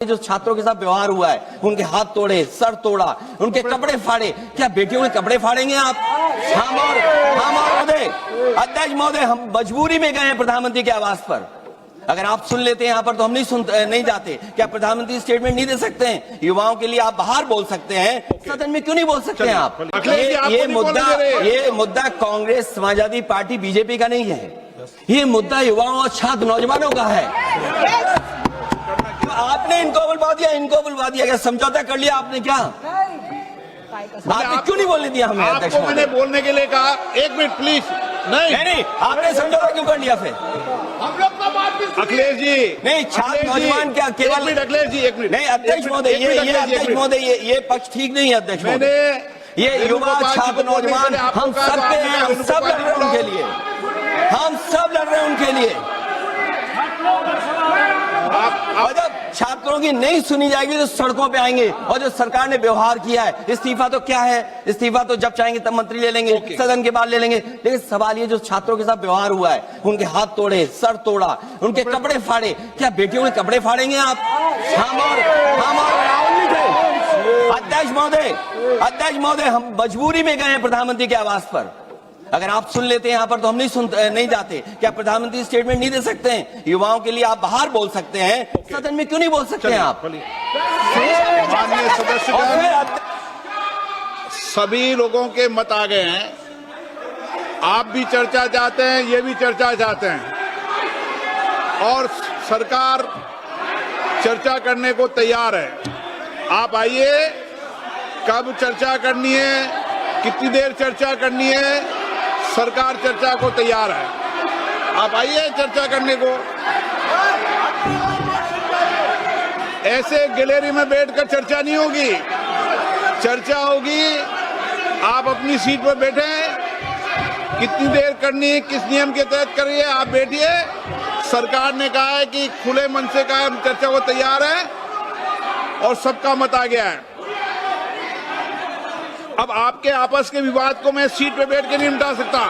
जो छात्रों के साथ व्यवहार हुआ है, उनके हाथ तोड़े, सर तोड़ा, उनके कपड़े फाड़े, क्या बेटियों के कपड़े फाड़ेंगे आप? हम और अध्यक्ष महोदय, हम मजबूरी में गए हैं प्रधानमंत्री के आवास पर। अगर आप सुन लेते हैं यहाँ पर तो हम नहीं जाते। क्या प्रधानमंत्री स्टेटमेंट नहीं दे सकते हैं? युवाओं के लिए आप बाहर बोल सकते हैं, सदन में क्यों नहीं बोल सकते हैं आप? ये मुद्दा कांग्रेस, समाजवादी पार्टी, बीजेपी का नहीं है। ये मुद्दा युवाओं और छात्र नौजवानों का है। आपने इनको बुलवा दिया, क्या समझौता कर लिया आपने? क्या आपने क्यों नहीं बोलने दिया हमें? आपको मैंने बोलने के लिए कहा, एक मिनट प्लीज। नहीं, आपने समझौता क्यों कर लिया फिर? हम लोग का बात अखिलेश जी नहीं, छात्र नौजवान क्या केवल? अखिलेश जी एक मिनट। नहीं अध्यक्ष महोदय, ये पक्ष ठीक नहीं है अध्यक्ष महोदय। ये युवा छात्र नौजवान हम सब पे हैं, हम सब लड़ रहे हैं उनके लिए, हम सब लड़ रहे हैं उनके लिए। और जब छात्रों की नहीं सुनी जाएगी तो सड़कों पे आएंगे। और जो सरकार ने व्यवहार किया है, इस्तीफा तो क्या है? इस्तीफा तो जब चाहेंगे तब मंत्री ले लेंगे, सदन के बाद ले लेंगे। लेकिन सवाल ये, जो छात्रों के साथ व्यवहार हुआ है, उनके हाथ तोड़े, सर तोड़ा, उनके कपड़े फाड़े, क्या बेटियों के कपड़े फाड़ेंगे आप? हम और राहुल जी थे। अध्यक्ष महोदय, हम मजबूरी में गए हैं प्रधानमंत्री के आवास पर। अगर आप सुन लेते हैं यहाँ पर तो हम नहीं जाते। क्या प्रधानमंत्री स्टेटमेंट नहीं दे सकते हैं? युवाओं के लिए आप बाहर बोल सकते हैं, सदन में क्यों नहीं बोल सकते हैं आप? माननीय सदस्यगण, सभी लोगों के मत आ गए हैं। आप भी चर्चा चाहते हैं, ये भी चर्चा चाहते हैं, और सरकार चर्चा करने को तैयार है। आप आइए, कब चर्चा करनी है, कितनी देर चर्चा करनी है, सरकार चर्चा को तैयार है। आप आइए चर्चा करने को। ऐसे गैलरी में बैठकर चर्चा नहीं होगी, चर्चा होगी। आप अपनी सीट पर बैठे, कितनी देर करनी है, किस नियम के तहत करिए, आप बैठिए। सरकार ने कहा है कि खुले मन से कहा, हम चर्चा को तैयार है, और सबका मत आ गया है। अब आपके आपस के विवाद को मैं सीट पे बैठ के नहीं निपटा सकता।